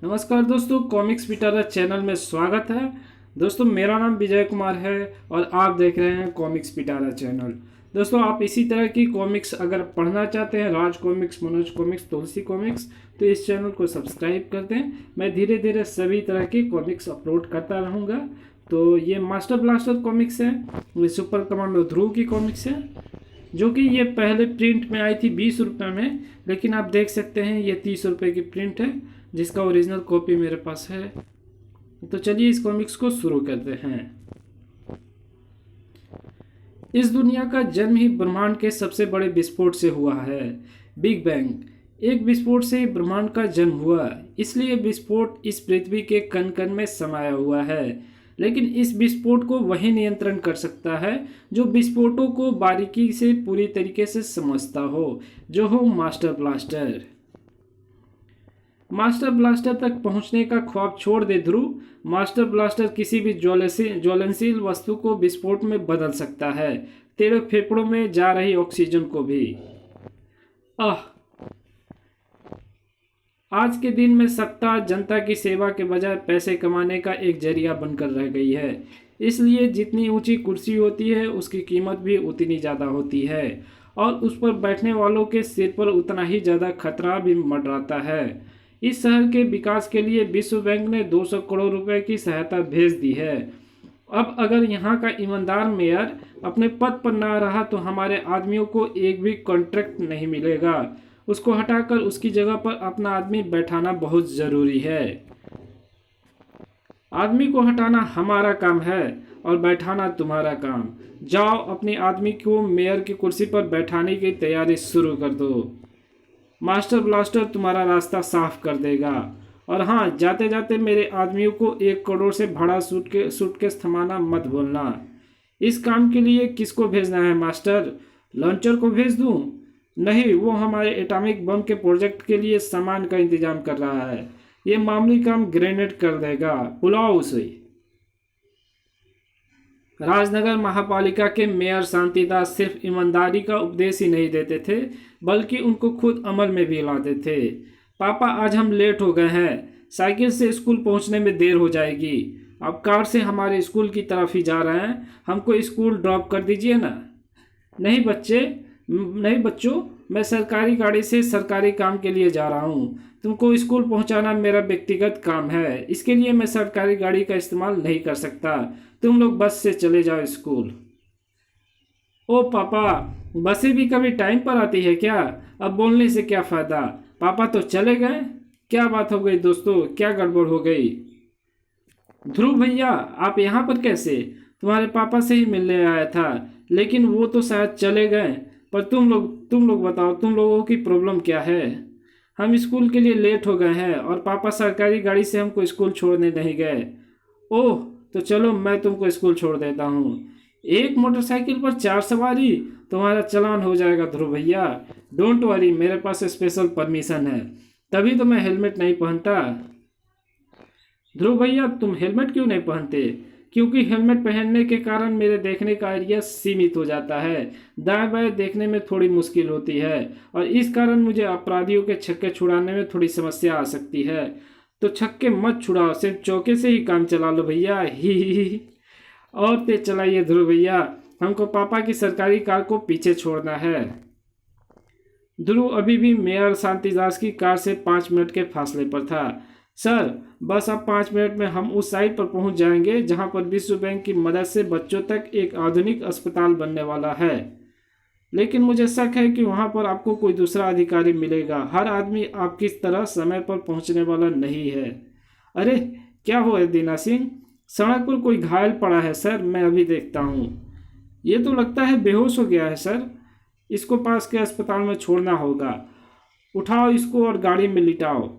नमस्कार दोस्तों, कॉमिक्स पिटारा चैनल में स्वागत है। दोस्तों मेरा नाम विजय कुमार है और आप देख रहे हैं कॉमिक्स पिटारा चैनल। दोस्तों आप इसी तरह की कॉमिक्स अगर पढ़ना चाहते हैं, राज कॉमिक्स, मनोज कॉमिक्स, तुलसी कॉमिक्स, तो इस चैनल को सब्सक्राइब कर दें। मैं धीरे धीरे सभी तरह की कॉमिक्स अपलोड करता रहूँगा। तो ये मास्टर ब्लास्टर कॉमिक्स है, ये सुपर कमांडो ध्रुव की कॉमिक्स है, जो कि ये पहले प्रिंट में आई थी 20 रुपये में, लेकिन आप देख सकते हैं ये 30 रुपये की प्रिंट है, जिसका ओरिजिनल कॉपी मेरे पास है। तो चलिए इस कॉमिक्स को शुरू करते हैं। इस दुनिया का जन्म ही ब्रह्मांड के सबसे बड़े विस्फोट से हुआ है, बिग बैंग। एक विस्फोट से ही ब्रह्मांड का जन्म हुआ, इसलिए विस्फोट इस पृथ्वी के कण कण में समाया हुआ है। लेकिन इस विस्फोट को वही नियंत्रण कर सकता है जो विस्फोटों को बारीकी से पूरी तरीके से समझता हो, जो हो मास्टर ब्लास्टर। मास्टर ब्लास्टर तक पहुंचने का ख्वाब छोड़ दे ध्रुव। मास्टर ब्लास्टर किसी भी ज्वलनशील वस्तु को विस्फोट में बदल सकता है, तेरे फेफड़ों में जा रही ऑक्सीजन को भी। आह, आज के दिन में सत्ता जनता की सेवा के बजाय पैसे कमाने का एक जरिया बनकर रह गई है। इसलिए जितनी ऊंची कुर्सी होती है उसकी कीमत भी उतनी ज़्यादा होती है, और उस पर बैठने वालों के सिर पर उतना ही ज़्यादा खतरा भी मंडराता है। इस शहर के विकास के लिए विश्व बैंक ने 200 करोड़ रुपए की सहायता भेज दी है। अब अगर यहाँ का ईमानदार मेयर अपने पद पर ना रहा तो हमारे आदमियों को एक भी कॉन्ट्रैक्ट नहीं मिलेगा। उसको हटाकर उसकी जगह पर अपना आदमी बैठाना बहुत ज़रूरी है। आदमी को हटाना हमारा काम है और बैठाना तुम्हारा काम। जाओ अपने आदमी को मेयर की कुर्सी पर बैठाने की तैयारी शुरू कर दो। मास्टर ब्लास्टर तुम्हारा रास्ता साफ कर देगा। और हाँ, जाते जाते मेरे आदमियों को 1 करोड़ से भरा सूटकेस थमाना मत भूलना। इस काम के लिए किसको भेजना है मास्टर? लॉन्चर को भेज दूं? नहीं, वो हमारे एटॉमिक बम के प्रोजेक्ट के लिए सामान का इंतजाम कर रहा है। ये मामूली काम ग्रेनेड कर देगा, बुलाओ उसे। राजनगर महापालिका के मेयर शांतिदास सिर्फ ईमानदारी का उपदेश ही नहीं देते थे, बल्कि उनको खुद अमल में भी लाते थे। पापा, आज हम लेट हो गए हैं, साइकिल से स्कूल पहुंचने में देर हो जाएगी। अब कार से हमारे स्कूल की तरफ ही जा रहे हैं, हमको स्कूल ड्रॉप कर दीजिए ना। नहीं बच्चों, मैं सरकारी गाड़ी से सरकारी काम के लिए जा रहा हूँ। तुमको स्कूल पहुँचाना मेरा व्यक्तिगत काम है, इसके लिए मैं सरकारी गाड़ी का इस्तेमाल नहीं कर सकता। तुम लोग बस से चले जाओ स्कूल। ओ पापा, बसें भी कभी टाइम पर आती है क्या? अब बोलने से क्या फ़ायदा? पापा तो चले गए। क्या बात हो गई दोस्तों, क्या गड़बड़ हो गई? ध्रुव भैया, आप यहाँ पर कैसे? तुम्हारे पापा से ही मिलने आया था, लेकिन वो तो शायद चले गए। पर तुम लोग बताओ, तुम लोगों की प्रॉब्लम क्या है? हम स्कूल के लिए लेट हो गए हैं और पापा सरकारी गाड़ी से हमको स्कूल छोड़ने नहीं गए। ओह, तो चलो मैं तुमको स्कूल छोड़ देता हूँ। एक मोटरसाइकिल पर 4 सवारी, तुम्हारा चालान हो जाएगा ध्रुव भैया। डोंट वरी, मेरे पास स्पेशल परमिशन है, तभी तो मैं हेलमेट नहीं पहनता। ध्रुव भैया, तुम हेलमेट क्यों नहीं पहनते? क्योंकि हेलमेट पहनने के कारण मेरे देखने का एरिया सीमित हो जाता है, दाएं बाएं देखने में थोड़ी मुश्किल होती है, और इस कारण मुझे अपराधियों के छक्के छुड़ाने में थोड़ी समस्या आ सकती है। तो छक्के मत छुड़ाओ, सिर्फ चौके से ही काम चला लो भैया। ही और तेज चलाइए ध्रुव भैया, हमको पापा की सरकारी कार को पीछे छोड़ना है। ध्रुव अभी भी मेयर शांतिदास की कार से 5 मिनट के फासले पर था। सर, बस अब 5 मिनट में हम उस साइट पर पहुंच जाएंगे जहां पर विश्व बैंक की मदद से बच्चों तक एक आधुनिक अस्पताल बनने वाला है। लेकिन मुझे शक है कि वहां पर आपको कोई दूसरा अधिकारी मिलेगा। हर आदमी आपकी तरह समय पर पहुंचने वाला नहीं है। अरे क्या हुआ है दीना सिंह? सड़क पर कोई घायल पड़ा है सर, मैं अभी देखता हूँ। ये तो लगता है बेहोश हो गया है सर, इसको पास के अस्पताल में छोड़ना होगा। उठाओ इसको और गाड़ी में लिटाओ।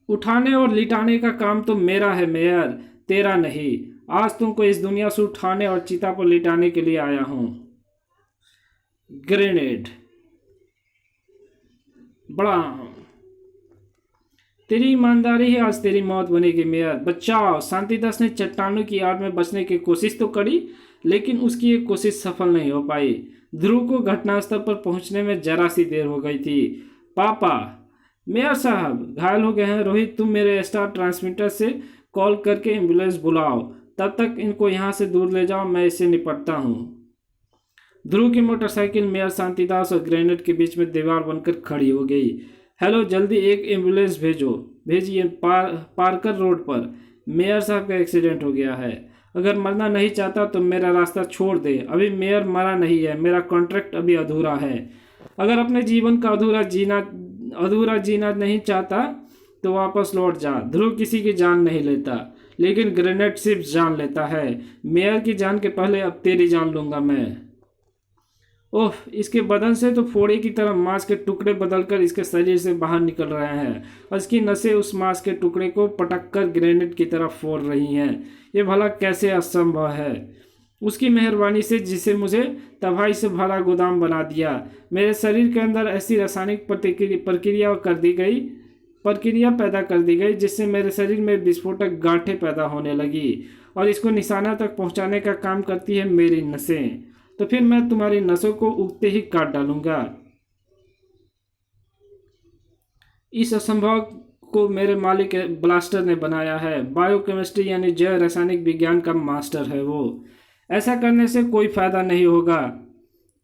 उठाने और लिटाने का काम तो मेरा है मेयर, तेरा नहीं। आज तुमको इस दुनिया से उठाने और चिता पर लिटाने के लिए आया हूं। ग्रेनेड। बड़ा तेरी ईमानदारी ही आज तेरी मौत बनेगी मेयर। बचाओ। शांतिदास ने चट्टानों की आड़ में बचने की कोशिश तो करी, लेकिन उसकी ये कोशिश सफल नहीं हो पाई। ध्रुव को घटनास्थल पर पहुंचने में जरा सी देर हो गई थी। पापा, मेयर साहब घायल हो गए हैं। रोहित, तुम मेरे स्टार ट्रांसमीटर से कॉल करके एम्बुलेंस बुलाओ। तब तक इनको यहाँ से दूर ले जाओ, मैं इससे निपटता हूँ। ध्रुव की मोटरसाइकिल मेयर शांतिदास और ग्रेनेड के बीच में दीवार बनकर खड़ी हो गई। हेलो, जल्दी एक एम्बुलेंस भेजिए पार्कर रोड पर। मेयर साहब का एक्सीडेंट हो गया है। अगर मरना नहीं चाहता तो मेरा रास्ता छोड़ दे। अभी मेयर मरा नहीं है, मेरा कॉन्ट्रैक्ट अभी अधूरा है। अगर अपने जीवन का अधूरा जीना नहीं चाहता तो वापस लौट जा। ध्रुव किसी की जान नहीं लेता, लेकिन ग्रेनेड सिर्फ जान लेता है। मेयर की जान के पहले अब तेरी जान लूंगा मैं। ओह, इसके बदन से तो फोड़े की तरह मांस के टुकड़े बदलकर इसके शरीर से बाहर निकल रहे हैं और इसकी नसें उस मांस के टुकड़े को पटक कर ग्रेनेड की तरफ फोड़ रही हैं। ये भला कैसे असंभव है? उसकी मेहरबानी से, जिसे मुझे तबाही से भरा गोदाम बना दिया। मेरे शरीर के अंदर ऐसी रासायनिक प्रक्रिया पैदा कर दी गई जिससे मेरे शरीर में विस्फोटक गांठें पैदा होने लगी और इसको निशाना तक पहुंचाने का काम करती है मेरी नसें। तो फिर मैं तुम्हारी नसों को उगते ही काट डालूंगा। इस असंभव को मेरे मालिक ब्लास्टर ने बनाया है। बायोकेमिस्ट्री यानी जैव रासायनिक विज्ञान का मास्टर है वो। ऐसा करने से कोई फायदा नहीं होगा,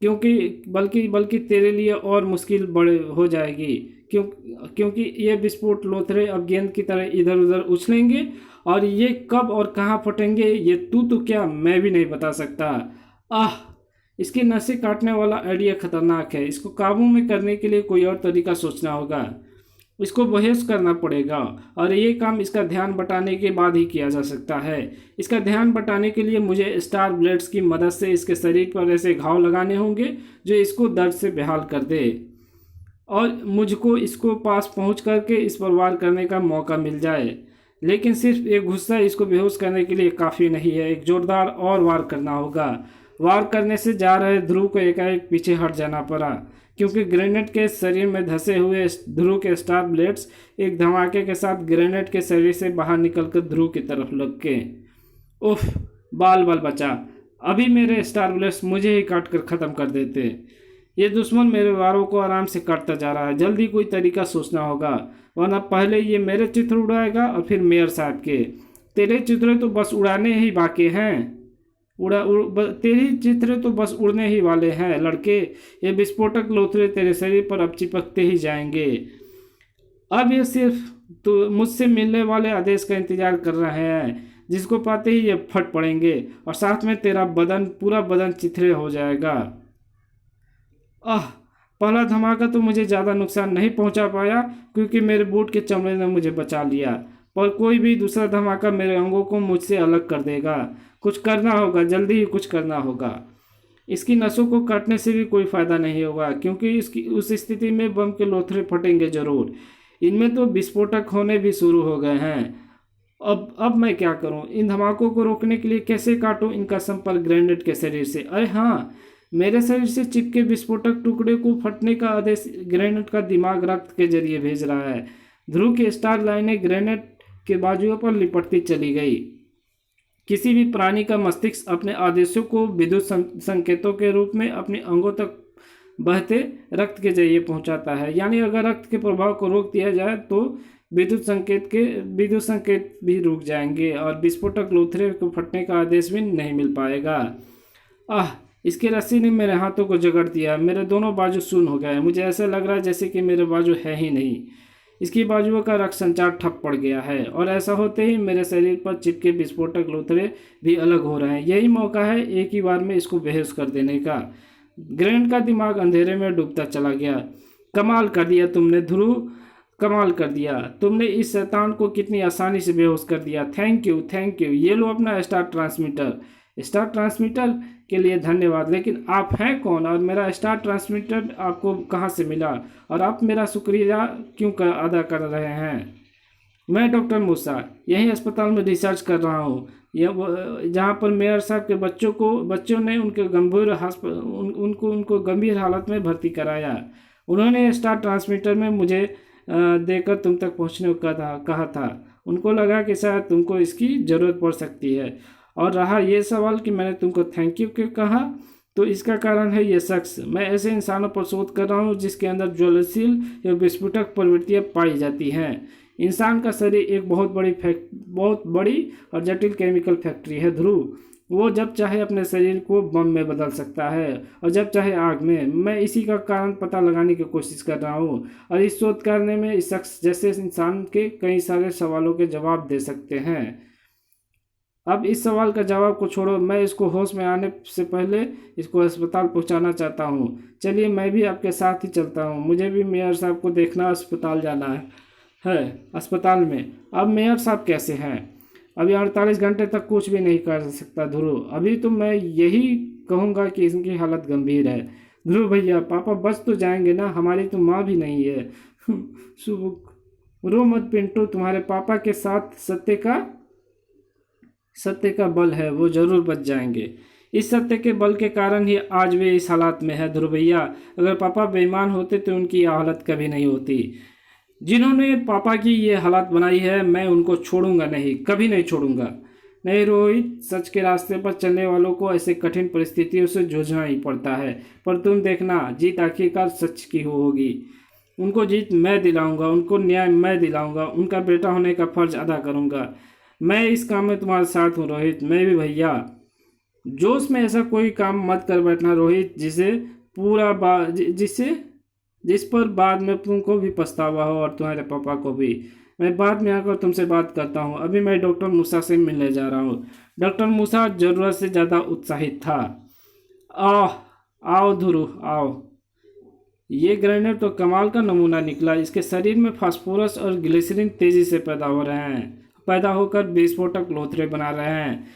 बल्कि तेरे लिए और मुश्किल बड़े हो जाएगी, क्योंकि ये विस्फोट लोथरे अब गेंद की तरह इधर उधर उछलेंगे और ये कब और कहाँ फटेंगे ये तू तो क्या मैं भी नहीं बता सकता। आह, इसकी नसें काटने वाला आइडिया खतरनाक है। इसको काबू में करने के लिए कोई और तरीका सोचना होगा। इसको बेहोश करना पड़ेगा और ये काम इसका ध्यान बटाने के बाद ही किया जा सकता है। इसका ध्यान बटाने के लिए मुझे स्टार ब्लेड्स की मदद से इसके शरीर पर ऐसे घाव लगाने होंगे जो इसको दर्द से बेहाल कर दे और मुझको इसको पास पहुंच करके इस पर वार करने का मौका मिल जाए। लेकिन सिर्फ एक गुस्सा इसको बेहोश करने के लिए काफ़ी नहीं है, एक जोरदार और वार करना होगा। वार करने से जा रहे ध्रुव को एकाएक पीछे हट जाना पड़ा, क्योंकि ग्रेनेड के शरीर में धंसे हुए ध्रुव के स्टार ब्लेड्स एक धमाके के साथ ग्रेनेड के शरीर से बाहर निकलकर ध्रुव की तरफ लग गए। उफ, बाल बचा। अभी मेरे स्टार ब्लेड्स मुझे ही काट कर ख़त्म कर देते। ये दुश्मन मेरे वारों को आराम से काटता जा रहा है। जल्दी कोई तरीका सोचना होगा, वरना पहले ये मेरे चित्र उड़ाएगा और फिर मेयर साहब के। तेरे चित्र तो बस उड़ाने ही बाकी हैं। तेरी चित्र तो बस उड़ने ही वाले हैं लड़के। ये विस्फोटक लोथरे तेरे शरीर पर अब चिपकते ही जाएंगे। अब ये सिर्फ तो मुझसे मिलने वाले आदेश का इंतजार कर रहे हैं, जिसको पाते ही ये फट पड़ेंगे और साथ में तेरा पूरा बदन चिथड़े हो जाएगा। पहला धमाका तो मुझे ज़्यादा नुकसान नहीं पहुंचा पाया, क्योंकि मेरे बूट के चमड़े ने मुझे बचा लिया, पर कोई भी दूसरा धमाका मेरे अंगों को मुझसे अलग कर देगा। कुछ करना होगा, जल्दी ही कुछ करना होगा। इसकी नसों को काटने से भी कोई फायदा नहीं होगा, क्योंकि इसकी उस स्थिति में बम के लोथरे फटेंगे जरूर। इनमें तो विस्फोटक होने भी शुरू हो गए हैं। अब मैं क्या करूं? इन धमाकों को रोकने के लिए कैसे काटूं इनका संपर्क ग्रेनेड के शरीर से? अरे हाँ, मेरे शरीर से चिपके विस्फोटक टुकड़े को फटने का आदेश ग्रेनेड का दिमाग रक्त के जरिए भेज रहा है। ध्रुव की स्टार लाइनें ग्रेनेड के बाजुओं पर लिपटती चली गई। किसी भी प्राणी का मस्तिष्क अपने आदेशों को विद्युत संकेतों के रूप में अपने अंगों तक बहते रक्त के जरिए पहुंचाता है। यानी अगर रक्त के प्रभाव को रोक दिया जाए तो विद्युत संकेत भी रुक जाएंगे और विस्फोटक लोथरे को फटने का आदेश भी नहीं मिल पाएगा। इसकी रस्सी ने मेरे हाथों को जकड़ दिया। मेरे दोनों बाजू शून्य हो गए। मुझे ऐसा लग रहा है जैसे कि मेरे बाजू है ही नहीं। इसकी बाजुओं का रक्त संचार ठप पड़ गया है और ऐसा होते ही मेरे शरीर पर चिपके विस्फोटक लोथरे भी अलग हो रहे हैं। यही मौका है एक ही बार में इसको बेहोश कर देने का। ग्रेनेड का दिमाग अंधेरे में डूबता चला गया। कमाल कर दिया तुमने ध्रुव, कमाल कर दिया तुमने। इस शैतान को कितनी आसानी से बेहोश कर दिया। Thank you. ये लो अपना स्टार ट्रांसमीटर के लिए धन्यवाद। लेकिन आप हैं कौन और मेरा स्टार ट्रांसमीटर आपको कहाँ से मिला और आप मेरा शुक्रिया क्यों अदा कर रहे हैं? मैं डॉक्टर मूसा यहीं अस्पताल में रिसर्च कर रहा हूँ, जहाँ पर मेयर साहब के बच्चों ने उनको गंभीर हालत में भर्ती कराया। उन्होंने स्टार ट्रांसमीटर में मुझे देकर तुम तक पहुँचने को कहा था। उनको लगा कि शायद तुमको इसकी ज़रूरत पड़ सकती है। और रहा ये सवाल कि मैंने तुमको थैंक यू क्यों कहा, तो इसका कारण है ये शख्स। मैं ऐसे इंसानों पर शोध कर रहा हूँ जिसके अंदर ज्वलनशील या विस्फोटक प्रवृत्तियाँ पाई जाती हैं। इंसान का शरीर एक बहुत बड़ी और जटिल केमिकल फैक्ट्री है ध्रुव। वो जब चाहे अपने शरीर को बम में बदल सकता है और जब चाहे आग में। मैं इसी का कारण पता लगाने की कोशिश कर रहा हूँ और इस शोध करने में इस शख्स जैसे इंसान के कई सारे सवालों के जवाब दे सकते हैं। अब इस सवाल का जवाब को छोड़ो, मैं इसको होश में आने से पहले इसको अस्पताल पहुंचाना चाहता हूं। चलिए मैं भी आपके साथ ही चलता हूं, मुझे भी मेयर साहब को देखना, अस्पताल जाना है अस्पताल में। अब मेयर साहब कैसे हैं? अभी 48 घंटे तक कुछ भी नहीं कर सकता ध्रुव। अभी तो मैं यही कहूँगा कि इनकी हालत गंभीर है। ध्रुव भैया, पापा बच तो जाएंगे ना? हमारी तो माँ भी नहीं है। रो मत पिंटू, तुम्हारे पापा के साथ सत्य का बल है, वो जरूर बच जाएंगे। इस सत्य के बल के कारण ही आज वे इस हालात में है ध्रुव भैया। अगर पापा बेईमान होते तो उनकी यह हालत कभी नहीं होती। जिन्होंने पापा की ये हालत बनाई है, मैं उनको छोड़ूंगा नहीं, कभी नहीं छोड़ूंगा। नहीं रोहित, सच के रास्ते पर चलने वालों को ऐसे कठिन परिस्थितियों से जूझना ही पड़ता है, पर तुम देखना, जीत आखिरकार सच की होगी। उनको जीत मैं दिलाऊंगा, उनको न्याय मैं दिलाऊंगा, उनका बेटा होने का फर्ज अदा करूंगा। मैं इस काम में तुम्हारे साथ हूँ रोहित, मैं भी भैया। जोश में ऐसा कोई काम मत कर बैठना रोहित जिस पर बाद में तुमको भी पछतावा हो और तुम्हारे पापा को भी। मैं बाद में आकर तुमसे बात करता हूँ, अभी मैं डॉक्टर मूसा से मिलने जा रहा हूँ। डॉक्टर मूसा जरूरत से ज़्यादा उत्साहित था। आओ आओ ध्रुव आओ। ये ग्रेनेड तो कमाल का नमूना निकला। इसके शरीर में फास्फोरस और ग्लिसरीन तेजी से पैदा होकर विस्फोटक लोथरे बना रहे हैं।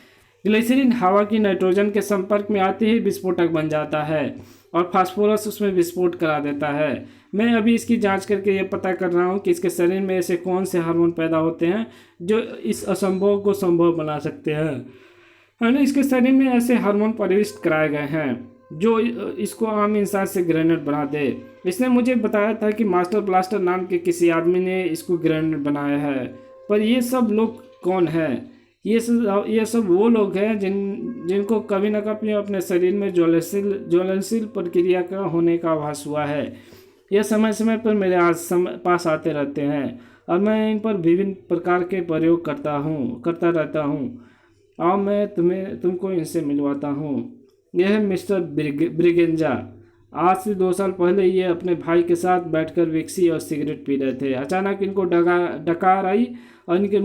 ग्लिसरीन हवा की नाइट्रोजन के संपर्क में आते ही विस्फोटक बन जाता है और फास्फोरस उसमें विस्फोट करा देता है। मैं अभी इसकी जांच करके ये पता कर रहा हूँ कि इसके शरीर में ऐसे कौन से हार्मोन पैदा होते हैं जो इस असंभव को संभव बना सकते हैं। है ना, इसके शरीर में ऐसे हार्मोन प्रविष्ट कराए गए हैं जो इसको आम इंसान से ग्रेनेड बना दे। इसने मुझे बताया था कि मास्टर ब्लास्टर नाम के किसी आदमी ने इसको ग्रेनेड बनाया है, पर ये सब लोग कौन है? ये सब वो लोग हैं जिनको कभी न कभी अपने शरीर में ज्वलनशील प्रक्रिया का होने का आभास हुआ है। यह समय समय पर मेरे पास आते रहते हैं और मैं इन पर विभिन्न प्रकार के प्रयोग करता रहता हूँ। आओ मैं तुमको इनसे मिलवाता हूँ। यह है मिस्टर ब्रिगेंजा। आज से 2 साल पहले ये अपने भाई के साथ बैठकर विक्सी और सिगरेट पी रहे थे। अचानक इनको डकार आई और इनके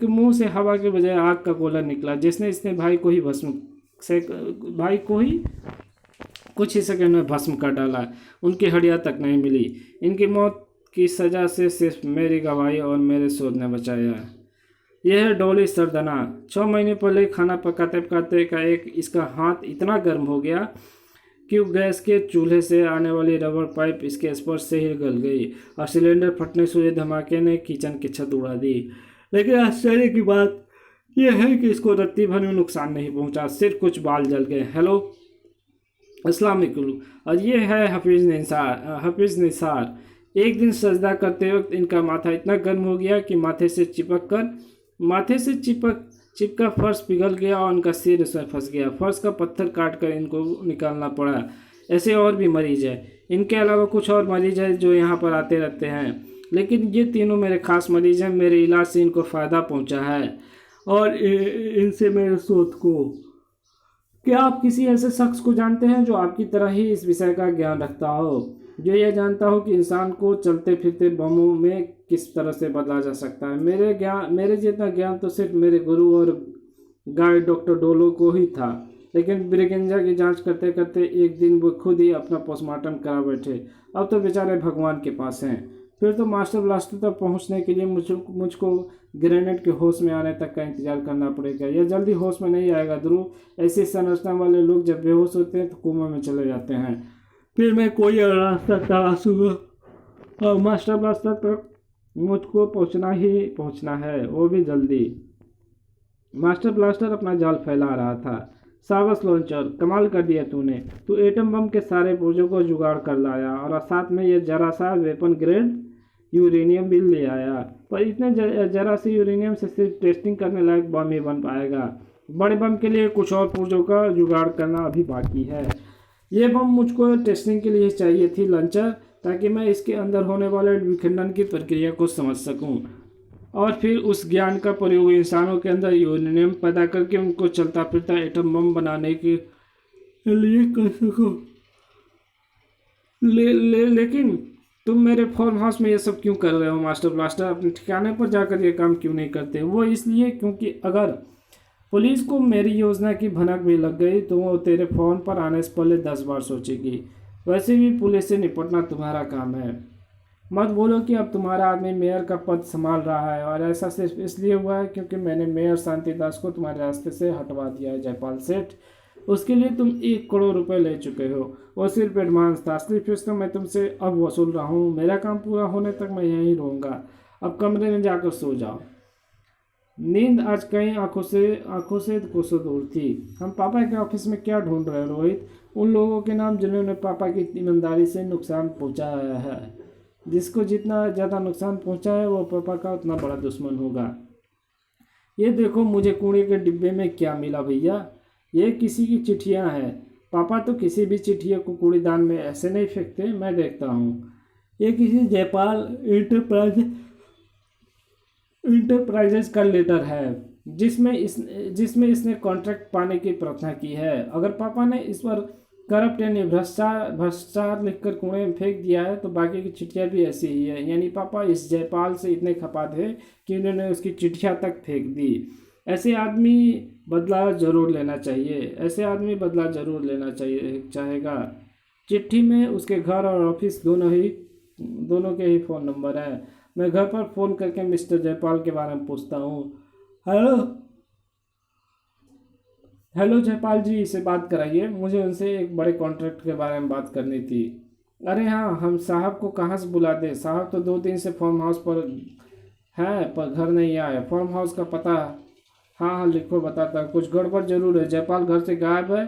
मुंह से हवा के बजाय आग का गोला निकला, जिसने इसने भाई को ही कुछ ही सेकंड में भस्म कर डाला। उनकी हड्डियां तक नहीं मिली। इनकी मौत की सजा से सिर्फ मेरी गवाही और मेरे शोध ने बचाया। यह है डॉली सरदना। 6 महीने पहले खाना पकाते पकाते इसका हाथ इतना गर्म हो गया कि गैस के चूल्हे से आने वाली रबर पाइप इसके स्पर्श से ही गल गई और सिलेंडर फटने से धमाके ने किचन की छत उड़ा दी। लेकिन आश्चर्य की बात यह है कि इसको रत्ती भर में नुकसान नहीं पहुंचा, सिर्फ कुछ बाल जल गए। हेलो, अस्सलाम वालेकुम। और ये है हफीज़ निसार। एक दिन सजदा करते वक्त इनका माथा इतना गर्म हो गया कि माथे से चिपका फर्श पिघल गया और उनका सिर उसमें फंस गया। फर्श का पत्थर काट कर इनको निकालना पड़ा। ऐसे और भी मरीज हैं। इनके अलावा कुछ और मरीज हैं जो यहाँ पर आते रहते हैं, लेकिन ये तीनों मेरे खास मरीज हैं। मेरे इलाज से इनको फ़ायदा पहुँचा है और इनसे मेरे शोध को। क्या आप किसी ऐसे शख्स को जानते हैं जो आपकी तरह ही इस विषय का ज्ञान रखता हो, जो यह जानता हो कि इंसान को चलते फिरते बमों में किस तरह से बदला जा सकता है? मेरे जितना ज्ञान तो सिर्फ मेरे गुरु और गाइड डॉक्टर डोलो को ही था, लेकिन ब्रिगेंजा की जांच करते करते एक दिन वो खुद ही अपना पोस्टमार्टम करा बैठे। अब तो बेचारे भगवान के पास हैं। फिर तो मास्टर ब्लास्टर तक पहुंचने के लिए मुझको ग्रेनेड के होश में आने तक का इंतजार करना पड़ेगा। यह जल्दी होश में नहीं आएगा ध्रुव। ऐसी संरचना वाले लोग जब बेहोश होते हैं तो कोमा में चले जाते हैं। फिर मैं कोई रास्ता तलाशूंगा और मास्टर ब्लास्टर तक मुझको पहुंचना है, वो भी जल्दी। मास्टर ब्लास्टर अपना जाल फैला रहा था। सावस लॉन्चर, कमाल कर दिया तूने। तू एटम बम के सारे पुर्जों को जुगाड़ कर लाया और साथ में ये जरा सा वेपन ग्रेड यूरेनियम भी ले आया। पर इतने जरा से यूरेनियम से सिर्फ टेस्टिंग करने लायक बम ही बन पाएगा। बड़े बम के लिए कुछ और पुर्जों का जुगाड़ करना अभी बाकी है। ये बम मुझको टेस्टिंग के लिए चाहिए थी लॉन्चर, ताकि मैं इसके अंदर होने वाले विखंडन की प्रक्रिया को समझ सकूं और फिर उस ज्ञान का प्रयोग इंसानों के अंदर यूरेनियम पैदा करके उनको चलता फिरता एटम बम बनाने के लिए कर सकूं। लेकिन तुम मेरे फार्म हाउस में ये सब क्यों कर रहे हो मास्टर ब्लास्टर? अपने ठिकाने पर जाकर ये काम क्यों नहीं करते? वो इसलिए क्योंकि अगर पुलिस को मेरी योजना की भनक भी लग गई तो वो तेरे फोन पर आने से पहले 10 बार सोचेगी। वैसे भी पुलिस से निपटना तुम्हारा काम है। मत बोलो कि अब तुम्हारा आदमी मेयर का पद संभाल रहा है, और ऐसा सिर्फ इसलिए हुआ है क्योंकि मैंने मेयर शांतिदास को तुम्हारे रास्ते से हटवा दिया है जयपाल सेठ। उसके लिए तुम 1 करोड़ रुपए ले चुके हो। वो सिर्फ एडवांस था, असली फीस तो मैं तुमसे अब वसूल रहा हूँ। मेरा काम पूरा होने तक मैं यहीं रहूँगा। अब कमरे में जाकर सो जाओ। नींद आज कई आंखों से कोसों दूर थी। हम पापा के ऑफिस में क्या ढूंढ रहे हैं रोहित? उन लोगों के नाम जिन्होंने पापा की ईमानदारी से नुकसान पहुंचाया है। जिसको जितना ज़्यादा नुकसान पहुंचा है वो पापा का उतना बड़ा दुश्मन होगा। ये देखो मुझे कूड़े के डिब्बे में क्या मिला भैया। ये किसी की चिट्ठियाँ हैं। पापा तो किसी भी चिट्ठियों को कूड़ेदान में ऐसे नहीं फेंकते, मैं देखता हूँ। ये किसी जयपाल इंटरप्राइजेज का लेटर है जिसमें इसने कॉन्ट्रैक्ट पाने की प्रार्थना की है। अगर पापा ने इस पर करप्ट यानी भ्रष्टाचार लिखकर कुएं में फेंक दिया है तो बाकी की चिट्ठियाँ भी ऐसी ही है। यानी पापा इस जयपाल से इतने खपा थे कि उन्होंने उसकी चिट्ठियाँ तक फेंक दी। ऐसे आदमी बदला जरूर लेना चाहिए चाहेगा। चिट्ठी में उसके घर और ऑफिस दोनों के ही फ़ोन नंबर हैं। मैं घर पर फ़ोन करके मिस्टर जयपाल के बारे में पूछता हूँ। हेलो हेलो जयपाल जी से बात कराइए, मुझे उनसे एक बड़े कॉन्ट्रैक्ट के बारे में बात करनी थी। अरे हाँ, हम साहब को कहाँ से बुला दें? साहब तो 2 दिन से फार्म हाउस पर हैं पर घर नहीं आए। फार्म हाउस का पता? हाँ हाँ लिखो, बताता। कुछ गड़बड़ जरूर है। जयपाल घर से गायब है।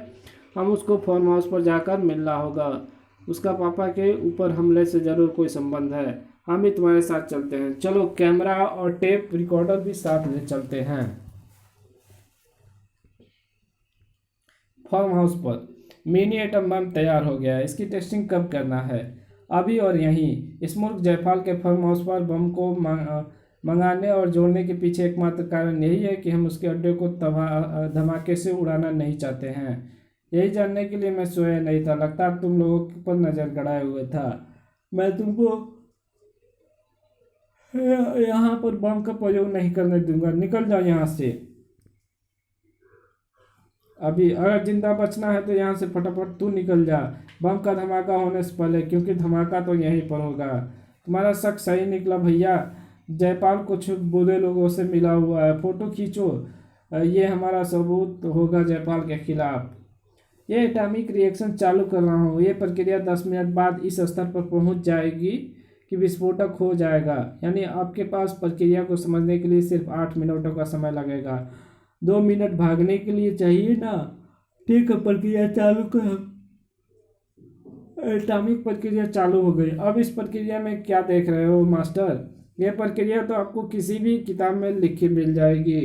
हम उसको फार्म हाउस पर जाकर मिलना होगा। उसका पापा के ऊपर हमले से ज़रूर कोई संबंध है। हम भी तुम्हारे साथ चलते हैं। चलो, कैमरा और टेप रिकॉर्डर भी साथ ले चलते हैं। फार्म हाउस पर मिनी एटम बम तैयार हो गया है। इसकी टेस्टिंग कब करना है? अभी और यहीं। इस मूर्ख जयपाल के फार्म हाउस पर बम को मंगाने और जोड़ने के पीछे एकमात्र कारण यही है कि हम उसके अड्डे को धमाके से उड़ाना नहीं चाहते हैं। यही जानने के लिए मैं सोया नहीं था। लगता तुम लोगों पर नज़र गड़ाए हुए था। मैं तुमको यहाँ पर बम का प्रयोग नहीं करने दूंगा। निकल जाओ यहाँ से अभी। अगर जिंदा बचना है तो यहाँ से फटाफट तू निकल जा, बम का धमाका होने से पहले, क्योंकि धमाका तो यहीं पर होगा। तुम्हारा शक सही निकला भैया। जयपाल कुछ बुरे लोगों से मिला हुआ है। फोटो खींचो, ये हमारा सबूत होगा जयपाल के खिलाफ। ये एटॉमिक रिएक्शन चालू कर रहा हूँ। ये प्रक्रिया 10 मिनट बाद इस स्तर पर पहुँच जाएगी कि विस्फोटक हो जाएगा। यानी आपके पास प्रक्रिया को समझने के लिए सिर्फ 8 मिनटों का समय लगेगा। 2 मिनट भागने के लिए चाहिए ना? ठीक है, प्रक्रिया चालू कर। एटॉमिक प्रक्रिया चालू हो गई। अब इस प्रक्रिया में क्या देख रहे हो मास्टर? यह प्रक्रिया तो आपको किसी भी किताब में लिखी मिल जाएगी।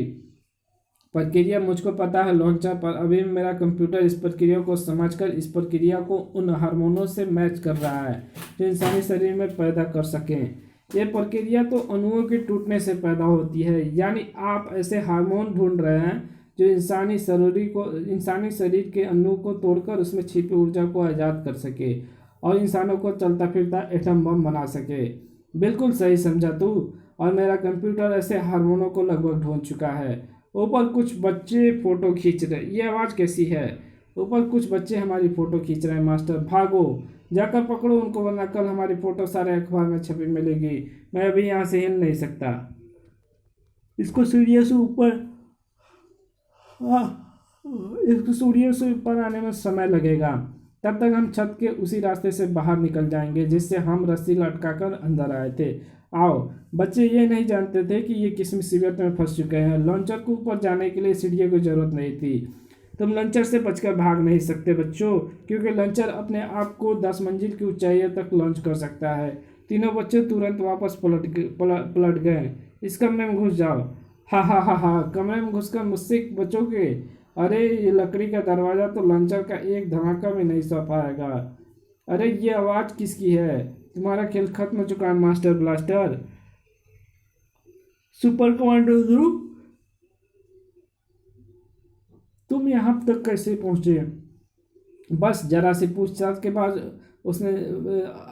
प्रक्रिया मुझको पता है लॉन्चर पर। अभी मेरा कंप्यूटर इस प्रक्रिया को समझकर इस प्रक्रिया को उन हार्मोनों से मैच कर रहा है जो इंसानी शरीर में पैदा कर सकें। यह प्रक्रिया तो अणुओं के टूटने से पैदा होती है। यानी आप ऐसे हार्मोन ढूंढ रहे हैं जो इंसानी शरीर के अणु को तोड़कर उसमें छिपी ऊर्जा को आज़ाद कर सके और इंसानों को चलता फिरता एटम बम बना सके। बिल्कुल सही समझा तू। और मेरा कंप्यूटर ऐसे हार्मोनों को लगभग ढूंढ चुका है। ऊपर कुछ बच्चे फोटो खींच रहे। ये आवाज़ कैसी है? ऊपर कुछ बच्चे हमारी फ़ोटो खींच रहे हैं मास्टर। भागो, जाकर पकड़ो उनको, वरना कल हमारी फ़ोटो सारे अखबार में छपी मिलेगी। मैं अभी यहाँ से हिल नहीं सकता। इसको सीढ़ियों से ऊपर आने में समय लगेगा। तब तक हम छत के उसी रास्ते से बाहर निकल जाएंगे जिससे हम रस्सी लटकाकर अंदर आए थे। आओ। बच्चे ये नहीं जानते थे कि ये किस मुसीबत में फंस चुके हैं। लॉन्चर को ऊपर जाने के लिए सीढ़ियों की जरूरत नहीं थी। तुम लॉन्चर से बचकर भाग नहीं सकते बच्चों, क्योंकि लॉन्चर अपने आप को 10 मंजिल की ऊंचाई तक लॉन्च कर सकता है। तीनों बच्चे तुरंत वापस पलट गए। इस कमरे में घुस जाओ। हा हा हा हा, कमरे में घुसकर मुझसे बचोगे? अरे ये लकड़ी का दरवाजा तो लंचर का एक धमाका भी नहीं सह पाएगा। अरे ये आवाज़ किसकी है? तुम्हारा खेल खत्म हो चुका है मास्टर ब्लास्टर। सुपर कमांडो ध्रुव, तुम यहाँ तक कैसे पहुँचे? बस जरा सी पूछताछ के बाद उसने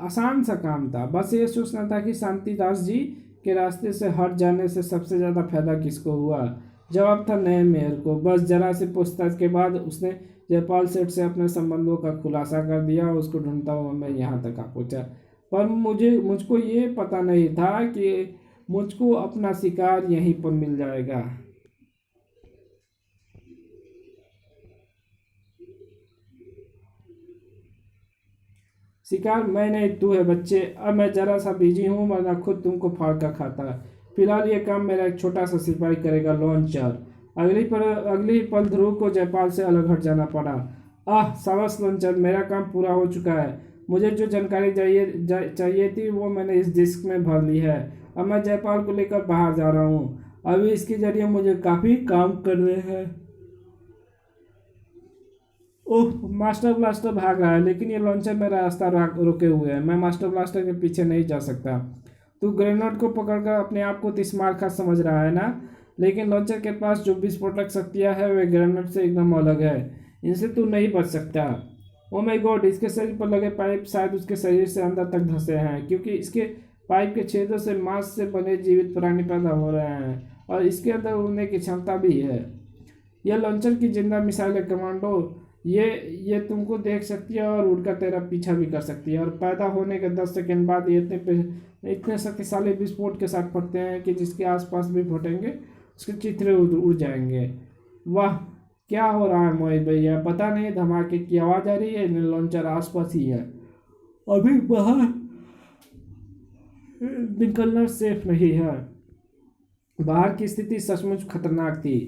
आसान सा काम था। बस ये सोचना था कि शांतिदास जी के रास्ते से हट जाने से सबसे ज़्यादा फायदा किसको हुआ। जवाब था नए मेयर को। बस जरा सी पूछताछ के बाद उसने जयपाल सेठ से अपने संबंधों का खुलासा कर दिया। उसको ढूंढता हुआ मैं यहाँ तक आ पहुँचा, पर मुझको ये पता नहीं था कि मुझको अपना शिकार यहीं पर मिल जाएगा। शिकार मैं नहीं, तू है बच्चे। अब मैं जरा सा बिजी हूँ, वरना खुद तुमको फाड़ कर खाता। फिलहाल ये काम मेरा एक छोटा सा सिपाही करेगा, लॉन्चर। अगली ही पल ध्रुव को जयपाल से अलग हट जाना पड़ा। आह सावस लॉन्चर, मेरा काम पूरा हो चुका है। मुझे जो जानकारी चाहिए थी वो मैंने इस डिस्क में भर ली है। अब मैं जयपाल को लेकर बाहर जा रहा हूँ। अभी इसके जरिए मुझे काफ़ी काम करने हैं। ओह, मास्टर ब्लास्टर भाग रहा है, लेकिन ये लॉन्चर मेरा रास्ता रोके हुए है। मैं मास्टर ब्लास्टर के पीछे नहीं जा सकता। तू ग्रेनेड को पकड़कर अपने आप को तिस्मार खा समझ रहा है ना, लेकिन लॉन्चर के पास जो विस्फोटक शक्तियाँ है वे ग्रेनेड से एकदम अलग है। इनसे तू नहीं बच सकता। ओ माय गॉड, इसके शरीर पर लगे पाइप शायद उसके शरीर से अंदर तक धंसे हैं, क्योंकि इसके पाइप के छेदों से मांस से बने जीवित प्राणी पैदा हो रहे हैं और इसके अंदर उड़ने की क्षमता भी है। यह लॉन्चर की जिंदा मिसाइल है कमांडो। ये तुमको देख सकती है और उड़कर तेरा पीछा भी कर सकती है, और पैदा होने के 10 सेकंड बाद ये इतने शक्तिशाली विस्फोट के साथ फटते हैं कि जिसके आसपास भी फटेंगे उसके चित्रे उड़ जाएंगे। वाह, क्या हो रहा है मोहित भैया? पता नहीं, धमाके की आवाज़ आ रही है, लॉन्चर आसपास ही है। अभी बाहर निकलना सेफ नहीं है। बाहर की स्थिति सचमुच खतरनाक थी।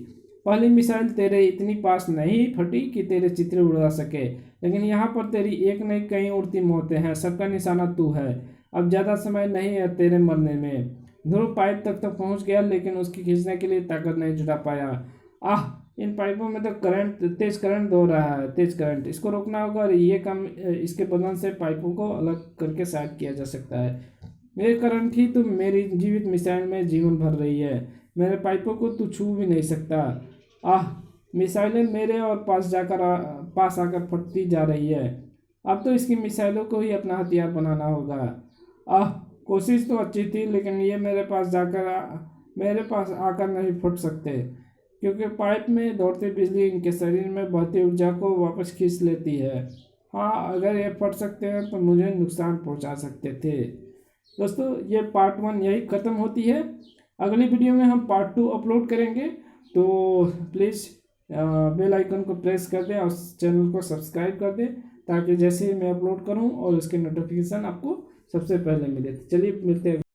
पहली मिसाइल तेरे इतनी पास नहीं फटी कि तेरे चित्र उड़ा सके, लेकिन यहाँ पर तेरी एक नहीं कई उड़ती मौतें हैं। सबका निशाना तू है। अब ज़्यादा समय नहीं है तेरे मरने में। ध्रुव पाइप तक तो पहुँच गया, लेकिन उसकी खींचने के लिए ताकत नहीं जुटा पाया। आह, इन पाइपों में तो तेज करंट दो रहा है। तेज करंट, इसको रोकना होगा, और ये काम इसके बदन से पाइपों को अलग करके साइड किया जा सकता है। ये करंट ही तो मेरी जीवित मिसाइल में जीवन भर रही है। मेरे पाइपों को तू छू भी नहीं सकता। आह, मिसाइलें मेरे और पास आकर फटती जा रही है। अब तो इसकी मिसाइलों को ही अपना हथियार बनाना होगा। आह, कोशिश तो अच्छी थी, लेकिन ये मेरे पास आकर नहीं फट सकते, क्योंकि पाइप में दौड़ती बिजली इनके शरीर में बहती ऊर्जा को वापस खींच लेती है। हाँ, अगर ये फट सकते हैं तो मुझे नुकसान पहुंचा सकते थे। दोस्तों, ये पार्ट 1 यही ख़त्म होती है। अगली वीडियो में हम पार्ट 2 अपलोड करेंगे, तो प्लीज़ बेल आइकन को प्रेस कर दें और चैनल को सब्सक्राइब कर दें, ताकि जैसे ही मैं अपलोड करूं और उसके नोटिफिकेशन आपको सबसे पहले मिले। चलिए मिलते हैं।